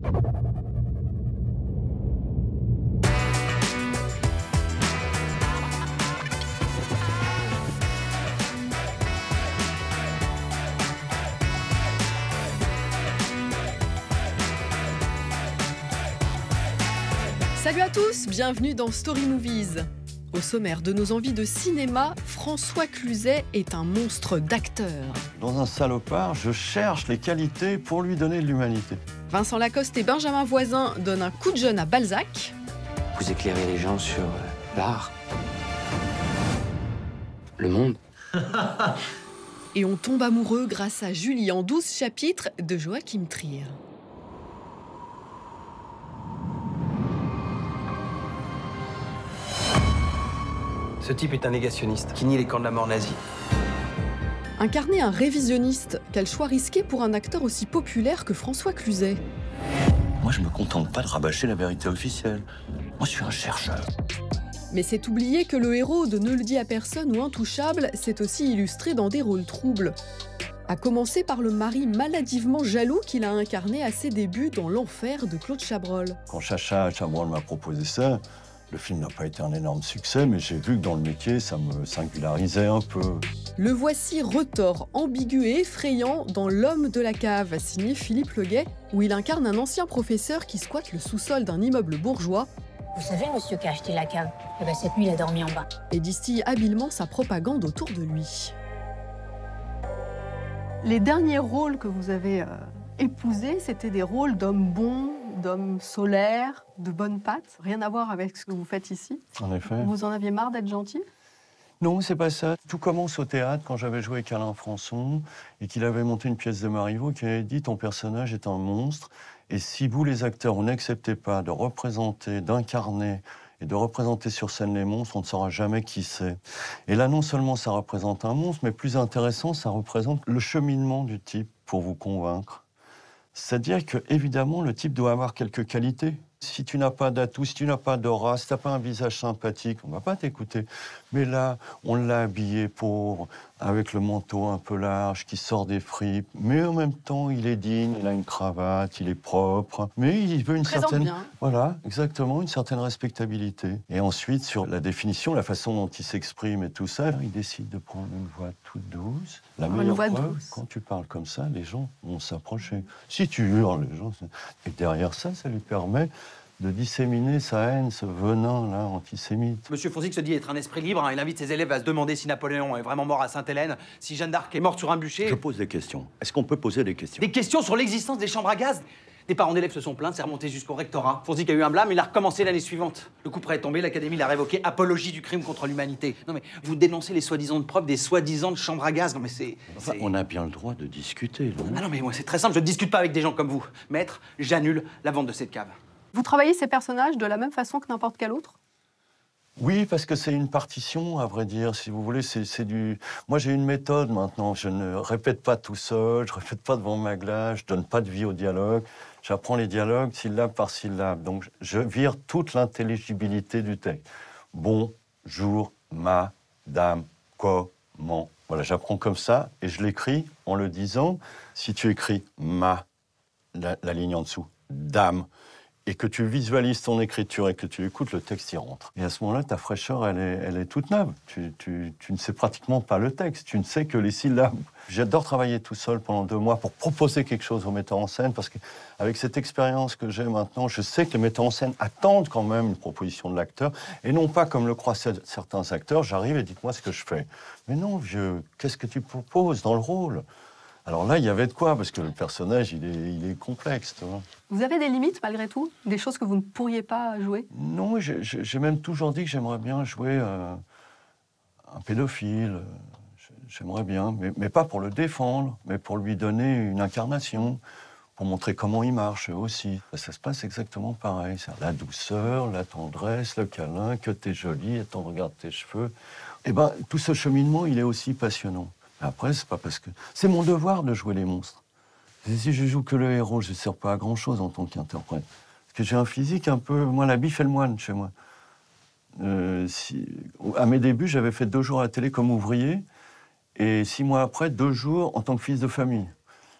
Salut à tous, bienvenue dans Story Movies. Au sommaire de nos envies de cinéma, François Cluzet est un monstre d'acteur. Dans un salopard, je cherche les qualités pour lui donner de l'humanité. Vincent Lacoste et Benjamin Voisin donnent un coup de jeune à Balzac. Vous éclairez les gens sur l'art, le monde. Et on tombe amoureux grâce à Julie en 12 chapitres de Joachim Trier. Ce type est un négationniste qui nie les camps de la mort nazie. Incarner un révisionniste, quel choix risqué pour un acteur aussi populaire que François Cluzet. Moi, je me contente pas de rabâcher la vérité officielle. Moi, je suis un chercheur. Mais c'est oublier que le héros de Ne le dit à personne ou Intouchable s'est aussi illustré dans des rôles troubles. À commencer par le mari maladivement jaloux qu'il a incarné à ses débuts dans L'Enfer de Claude Chabrol. Quand Chacha Chabrol m'a proposé ça, le film n'a pas été un énorme succès, mais j'ai vu que dans le métier, ça me singularisait un peu. Le voici retors, ambigu et effrayant dans L'Homme de la cave, signé Philippe Leguet, où il incarne un ancien professeur qui squatte le sous-sol d'un immeuble bourgeois. Vous savez, monsieur qui a acheté la cave, eh ben, cette nuit, il a dormi en bas. Et distille habilement sa propagande autour de lui. Les derniers rôles que vous avez épousés, c'était des rôles d'hommes bons, d'hommes solaires, de bonnes pattes. Rien à voir avec ce que vous faites ici. En effet. Vous en aviez marre d'être gentil? Non, c'est pas ça. Tout commence au théâtre quand j'avais joué avec Alain Françon et qu'il avait monté une pièce de Marivaux qui avait dit « Ton personnage est un monstre et si vous, les acteurs, vous n'acceptez pas de représenter, d'incarner et de représenter sur scène les monstres, on ne saura jamais qui c'est. » Et là, non seulement ça représente un monstre, mais plus intéressant, ça représente le cheminement du type pour vous convaincre. C'est-à-dire que, évidemment, le type doit avoir quelques qualités. Si tu n'as pas d'atout, si tu n'as pas d'aura, si tu n'as pas un visage sympathique, on ne va pas t'écouter. Mais là, on l'a habillé pauvre, avec le manteau un peu large, qui sort des fripes. Mais en même temps, il est digne, il a une cravate, il est propre. Mais il veut une certaine... bien. Voilà, exactement, une certaine respectabilité. Et ensuite, sur la définition, la façon dont il s'exprime et tout ça, il décide de prendre une voix toute douce. La meilleure preuve, quand tu parles comme ça, les gens vont s'approcher. Si tu hurles, les gens... Et derrière ça, ça lui permet de disséminer sa haine, ce venin-là antisémite. Monsieur Fonzic se dit être un esprit libre. Il invite ses élèves à se demander si Napoléon est vraiment mort à Sainte-Hélène, si Jeanne d'Arc est morte sur un bûcher. Je pose des questions. Est-ce qu'on peut poser des questions? Des questions sur l'existence des chambres à gaz. Des parents d'élèves se sont plaints, c'est remonté jusqu'au rectorat. Fonzic a eu un blâme, il a recommencé l'année suivante. Le coup près est tombé, l'académie l'a révoqué, apologie du crime contre l'humanité. Non mais, vous dénoncez les soi-disant preuves des soi-disant chambres à gaz. Non mais c'est... Enfin, on a bien le droit de discuter, non? Ah non mais moi c'est très simple, je ne discute pas avec des gens comme vous. Maître, j'annule la vente de cette cave. Vous travaillez ces personnages de la même façon que n'importe quel autre? Oui, parce que c'est une partition, à vrai dire, si vous voulez, c'est du... Moi, j'ai une méthode maintenant, je ne répète pas tout seul, je ne répète pas devant ma glace, je ne donne pas de vie au dialogue, j'apprends les dialogues syllabe par syllabe, donc je vire toute l'intelligibilité du texte. Bonjour, madame, comment... Voilà, j'apprends comme ça, et je l'écris en le disant. Si tu écris ma, la ligne en dessous, dame, et que tu visualises ton écriture et que tu écoutes, le texte y rentre. Et à ce moment-là, ta fraîcheur, elle est toute neuve. Tu ne sais pratiquement pas le texte, tu ne sais que les syllabes. J'adore travailler tout seul pendant 2 mois pour proposer quelque chose au metteur en scène, parce qu'avec cette expérience que j'ai maintenant, je sais que les metteurs en scène attendent quand même une proposition de l'acteur, et non pas comme le croient certains acteurs, j'arrive et dites-moi ce que je fais. Mais non, vieux, qu'est-ce que tu proposes dans le rôle ? Alors là, il y avait de quoi, parce que le personnage, il est complexe, tu vois. Vous avez des limites, malgré tout? Des choses que vous ne pourriez pas jouer? Non, j'ai même toujours dit que j'aimerais bien jouer un pédophile. J'aimerais bien, mais pas pour le défendre, mais pour lui donner une incarnation, pour montrer comment il marche aussi. Ça se passe exactement pareil. La douceur, la tendresse, le câlin, que t'es jolie, attends, regarde tes cheveux. Eh ben, tout ce cheminement, il est aussi passionnant. Après, c'est pas parce que... C'est mon devoir de jouer les monstres. Si je joue que le héros, je ne sers pas à grand-chose en tant qu'interprète. Parce que j'ai un physique un peu... Moi, la bif et le moine chez moi. À mes débuts, j'avais fait 2 jours à la télé comme ouvrier, et 6 mois après, 2 jours en tant que fils de famille.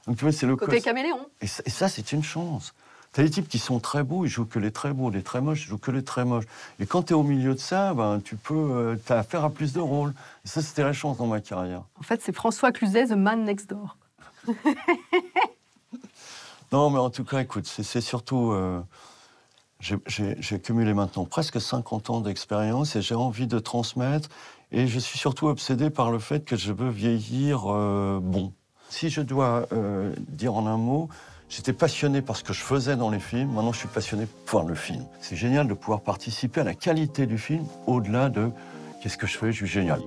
Donc tu vois, c'est le Côté caméléon. Et ça, c'est une chance. T'as des types qui sont très beaux, ils jouent que les très beaux, les très moches, ils jouent que les très moches. Et quand t'es au milieu de ça, ben, t'as affaire à plus de rôles. Et ça, c'était la chance dans ma carrière. En fait, c'est François Cluzet, The Man Next Door. Non, mais en tout cas, écoute, c'est surtout... j'ai accumulé maintenant presque 50 ans d'expérience et j'ai envie de transmettre. Et je suis surtout obsédé par le fait que je veux vieillir bon. Si je dois dire en un mot, j'étais passionné par ce que je faisais dans les films. Maintenant, je suis passionné par le film. C'est génial de pouvoir participer à la qualité du film au-delà de qu'est-ce que je fais, je suis génial.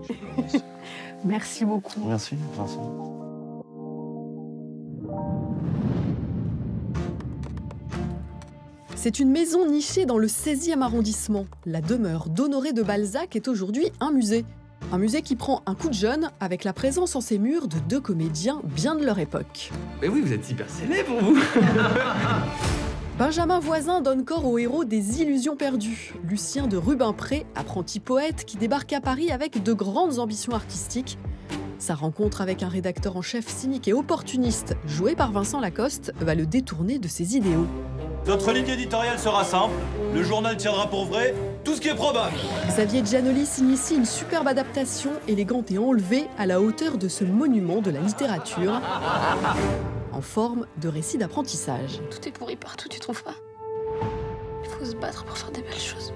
Merci beaucoup. Merci, merci. C'est une maison nichée dans le 16e arrondissement. La demeure d'Honoré de Balzac est aujourd'hui un musée. Un musée qui prend un coup de jeune avec la présence en ses murs de 2 comédiens bien de leur époque. Mais oui, vous êtes hyper célèbre, vous. Benjamin Voisin donne corps au héros des Illusions perdues. Lucien de Rubempré, apprenti poète qui débarque à Paris avec de grandes ambitions artistiques. Sa rencontre avec un rédacteur en chef cynique et opportuniste, joué par Vincent Lacoste, va le détourner de ses idéaux. Notre ligne éditoriale sera simple. Le journal tiendra pour vrai tout ce qui est probable. Xavier Giannoli s'initie une superbe adaptation, élégante et enlevée, à la hauteur de ce monument de la littérature, en forme de récit d'apprentissage. Tout est pourri partout, tu trouves pas? Il faut se battre pour faire des belles choses.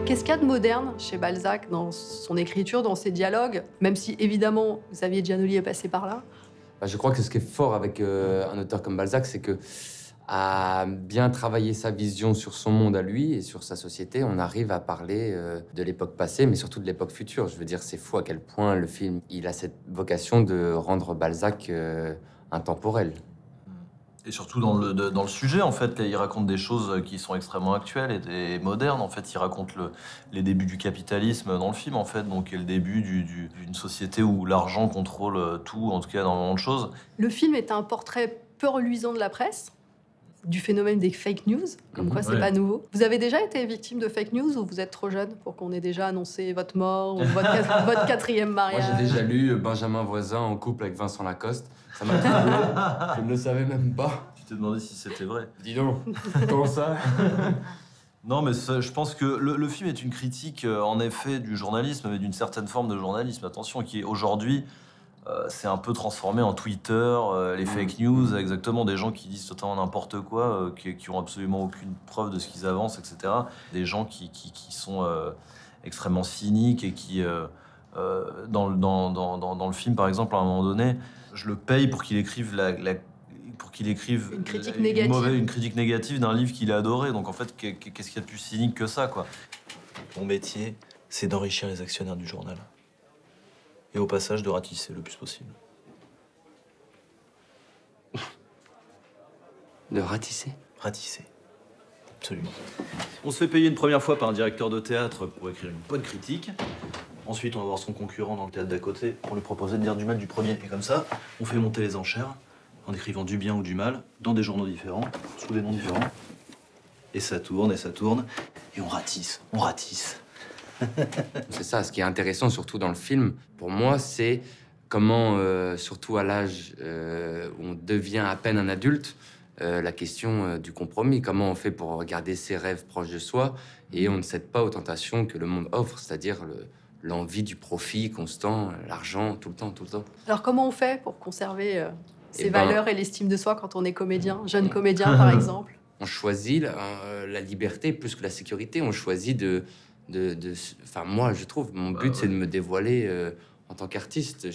Qu'est-ce qu'il y a de moderne chez Balzac dans son écriture, dans ses dialogues, même si évidemment Xavier Giannoli est passé par là? Je crois que ce qui est fort avec un auteur comme Balzac, c'est que à bien travailler sa vision sur son monde à lui et sur sa société, on arrive à parler de l'époque passée, mais surtout de l'époque future. Je veux dire, c'est fou à quel point le film, il a cette vocation de rendre Balzac intemporel. Et surtout dans le sujet, en fait, il raconte des choses qui sont extrêmement actuelles et modernes. En fait, il raconte les débuts du capitalisme dans le film, en fait, donc et le début d'une société où l'argent contrôle tout, en tout cas énormément de choses. Le film est un portrait peu reluisant de la presse, du phénomène des fake news, comme quoi c'est pas nouveau. Vous avez déjà été victime de fake news ou vous êtes trop jeune pour qu'on ait déjà annoncé votre mort ou votre 4e mariage? Moi, j'ai déjà lu Benjamin Voisin en couple avec Vincent Lacoste. Ça m'a troublé. Je ne le savais même pas. Tu t'es demandé si c'était vrai. Dis donc, comment ça? Non, mais je pense que le film est une critique, en effet, du journalisme, mais d'une certaine forme de journalisme, attention, qui aujourd'hui c'est un peu transformé en Twitter, les fake news, exactement, des gens qui disent totalement n'importe quoi, qui ont absolument aucune preuve de ce qu'ils avancent, etc. Des gens qui sont extrêmement cyniques et qui, dans le film, par exemple, à un moment donné, je le paye pour qu'il écrive une critique négative. Une critique négative d'un livre qu'il a adoré. Donc en fait, qu'est-ce qu'il y a de plus cynique que ça, quoi? Mon métier, c'est d'enrichir les actionnaires du journal. Et au passage, de ratisser le plus possible. De ratisser? Ratisser. Absolument. On se fait payer une première fois par un directeur de théâtre pour écrire une bonne critique. Ensuite, on va voir son concurrent dans le théâtre d'à côté pour lui proposer de dire du mal du premier. Et comme ça, on fait monter les enchères en écrivant du bien ou du mal dans des journaux différents, sous des noms différents. Et ça tourne, et on ratisse, on ratisse. C'est ça, ce qui est intéressant surtout dans le film, pour moi, c'est comment, surtout à l'âge où on devient à peine un adulte, la question du compromis. Comment on fait pour garder ses rêves proches de soi et on ne cède pas aux tentations que le monde offre, c'est-à-dire l'envie du profit constant, l'argent, tout le temps. Alors comment on fait pour conserver ses valeurs et l'estime de soi quand on est comédien, jeune comédien par exemple? On choisit la liberté plus que la sécurité. On choisit enfin, moi, je trouve, mon but, c'est de me dévoiler en tant qu'artiste.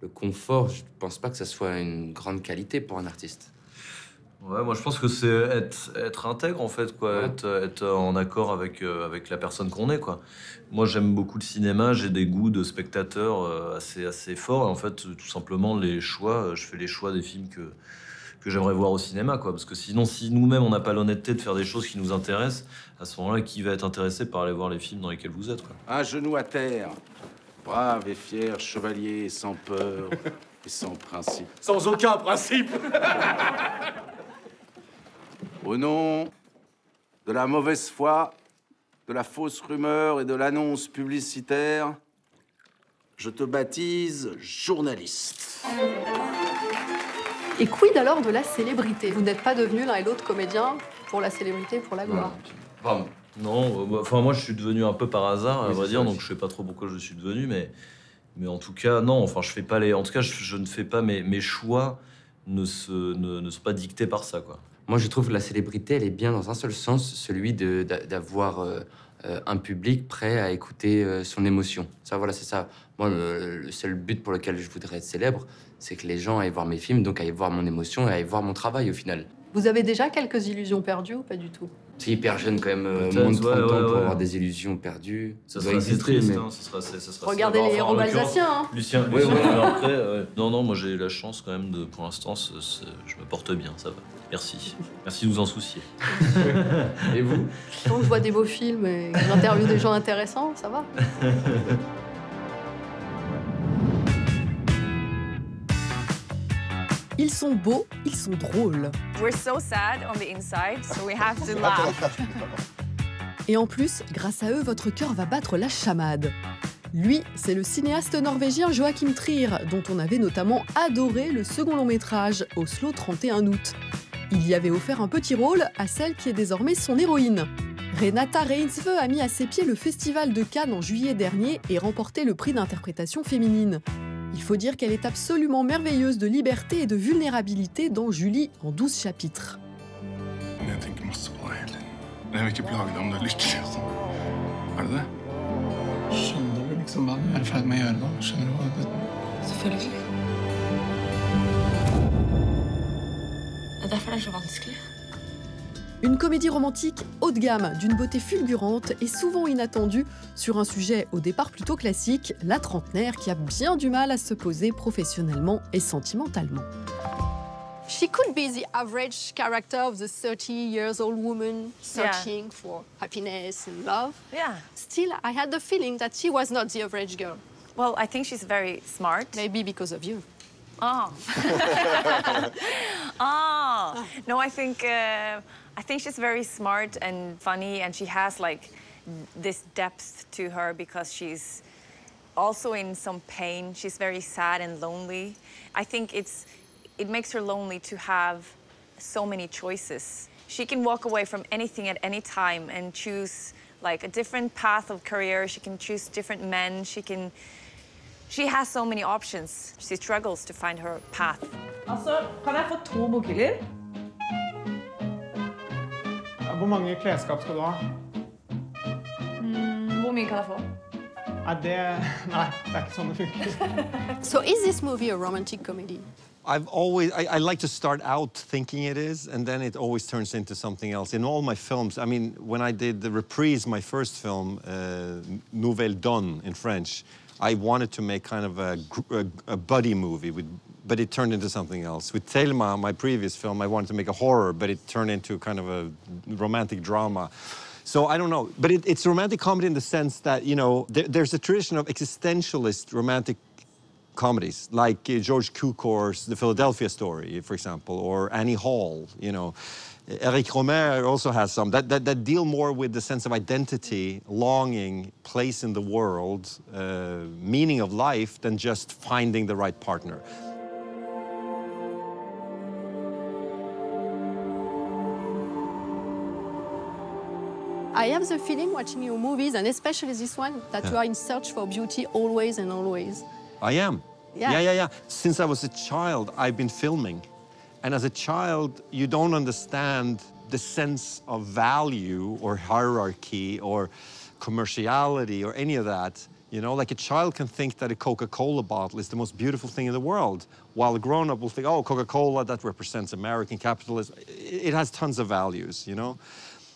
Le confort, je pense pas que ça soit une grande qualité pour un artiste. Ouais, moi je pense que c'est être intègre en fait, quoi, Ouais. être en accord avec la personne qu'on est, quoi. Moi j'aime beaucoup le cinéma, j'ai des goûts de spectateur assez forts et en fait tout simplement je fais les choix des films que j'aimerais voir au cinéma, quoi, parce que sinon si nous-mêmes on n'a pas l'honnêteté de faire des choses qui nous intéressent, à ce moment-là qui va être intéressé par aller voir les films dans lesquels vous êtes, quoi. Un genou à terre, brave et fier chevalier, sans peur et sans principe. Sans aucun principe. Au nom de la mauvaise foi, de la fausse rumeur et de l'annonce publicitaire, je te baptise journaliste. Et quid alors de la célébrité? Vous n'êtes pas devenus l'un et l'autre comédiens pour la célébrité, pour la gloire? Non, enfin moi je suis devenu un peu par hasard, à vrai dire, donc je sais pas trop pourquoi je suis devenu, mais en tout cas non, enfin je fais pas les, en tout cas je ne fais pas mes choix ne sont pas dictés par ça, quoi. Moi je trouve que la célébrité elle est bien dans un seul sens, celui d'avoir un public prêt à écouter son émotion. Ça voilà, c'est ça. Moi le seul but pour lequel je voudrais être célèbre, c'est que les gens aillent voir mes films, donc aillent voir mon émotion et aillent voir mon travail au final. Vous avez déjà quelques illusions perdues ou pas du tout? C'est hyper jeune quand même, moins de 30 ans pour avoir des illusions perdues. Ça sera assez triste, hein, ça sera regardez les héros alsaciens, hein. Lucien, après, non, moi j'ai la chance quand même de, pour l'instant, je me porte bien, ça va. Merci. Merci de vous en soucier. Et vous? Quand je vois des beaux films et que j'interviewe des gens intéressants, ça va. Ils sont beaux, ils sont drôles. We're so sad on the inside, so we have to laugh. Et en plus, grâce à eux, votre cœur va battre la chamade. Lui, c'est le cinéaste norvégien Joachim Trier, dont on avait notamment adoré le second long-métrage, Oslo 31 août. Il y avait offert un petit rôle à celle qui est désormais son héroïne. Renata Reinsve a mis à ses pieds le Festival de Cannes en juillet dernier et remporté le prix d'interprétation féminine. Il faut dire qu'elle est absolument merveilleuse de liberté et de vulnérabilité dans Julie en 12 chapitres. Une comédie romantique haut de gamme, d'une beauté fulgurante et souvent inattendue, sur un sujet au départ plutôt classique, la trentenaire qui a bien du mal à se poser professionnellement et sentimentalement. She could be the average character of the 30-year-old woman searching for happiness and love. Yeah. Still, I had the feeling that she was not the average girl. Well, I think she's very smart. Maybe because of you. Oh. Oh. No, I think she's very smart and funny, and she has like this depth to her because she's also in some pain. She's very sad and lonely. I think it makes her lonely to have so many choices. She can walk away from anything at any time and choose like a different path of career. She can choose different men. She has so many options. She struggles to find her path. Altså, kan jeg få 2 bokhyller? Hvor mange klesskap skal du ha? Hvor mye kan jeg få? Nei, det er ikke sånn det funker. So is this movie a romantic comedy? I like to start out thinking it is, and then it always turns into something else. In all my films, I mean, when I did The Reprise, my first film, Nouvelle Donne in French, I wanted to make kind of a buddy movie, but it turned into something else. With Thelma, my previous film, I wanted to make a horror, but it turned into kind of a romantic drama. So I don't know, but it's romantic comedy in the sense that, you know, there's a tradition of existentialist romantic comedies, like George Cukor's The Philadelphia Story, for example, or Annie Hall, you know. Eric Romer also has some that deal more with the sense of identity, longing, place in the world, meaning of life, than just finding the right partner. I have the feeling watching your movies, and especially this one, that you are in search for beauty always and always. I am. Yeah. Yeah. Since I was a child, I've been filming. And as a child, you don't understand the sense of value or hierarchy or commerciality or any of that. You know, like a child can think that a Coca-Cola bottle is the most beautiful thing in the world, while a grown-up will think, oh, Coca-Cola, that represents American capitalism. It has tons of values, you know?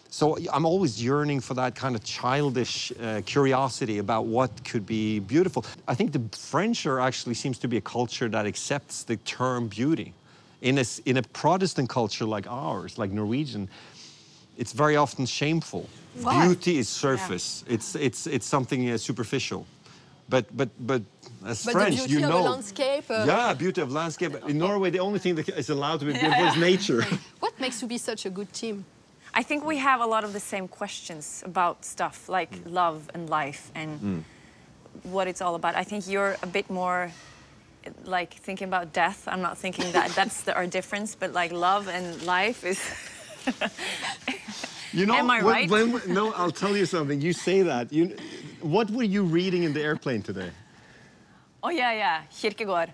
So I'm always yearning for that kind of childish curiosity about what could be beautiful. I think the French actually seems to be a culture that accepts the term beauty. In a Protestant culture like ours, like Norwegian, it's very often shameful. Why? Beauty is surface. Yeah. It's something superficial. But as French, the beauty you know. Of a landscape. Yeah, beauty of landscape. In Norway, the only thing that is allowed to be beautiful is nature. What makes you be such a good team? I think we have a lot of the same questions about stuff like love and life and what it's all about. I think you're a bit more like thinking about death. I'm not thinking that our difference, but like love and life is. You know, am I right? No, I'll tell you something. You say that. What were you reading in the airplane today? Oh yeah, Kierkegaard.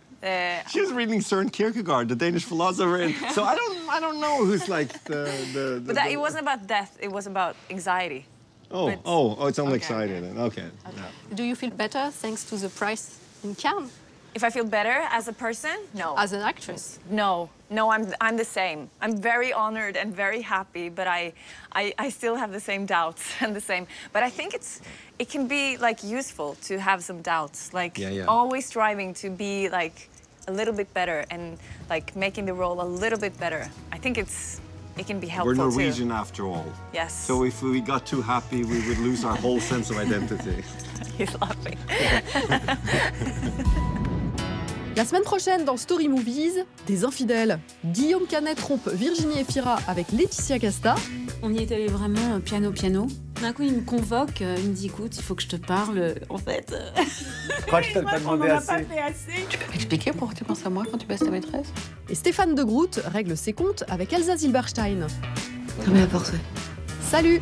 She was reading Søren Kierkegaard, the Danish philosopher, and so I don't know who's like the But it wasn't about death. It was about anxiety. Oh, it's only anxiety then. Okay. Yeah. Do you feel better thanks to the prize in Cannes? If I feel better as a person? No. As an actress? No, I'm the same. I'm very honored and very happy, but I still have the same doubts and the same. But I think it can be like useful to have some doubts, like always striving to be like a little bit better and like making the role a little bit better. I think it can be helpful. We're Norwegian after all. Yes. So if we got too happy, we would lose our whole sense of identity. He's laughing. La semaine prochaine, dans Story Movies, des infidèles. Guillaume Canet trompe Virginie Efira avec Laetitia Casta. On y est allé vraiment piano. D'un coup, il me convoque, il me dit, écoute, il faut que je te parle. En fait, Je crois que je t'ai pas demandé assez. pas fait assez. Tu peux m'expliquer pourquoi tu penses à moi quand tu baisses ta maîtresse? Et Stéphane de Groot règle ses comptes avec Elsa Zilberstein. Fermez la porte, ouais. Salut!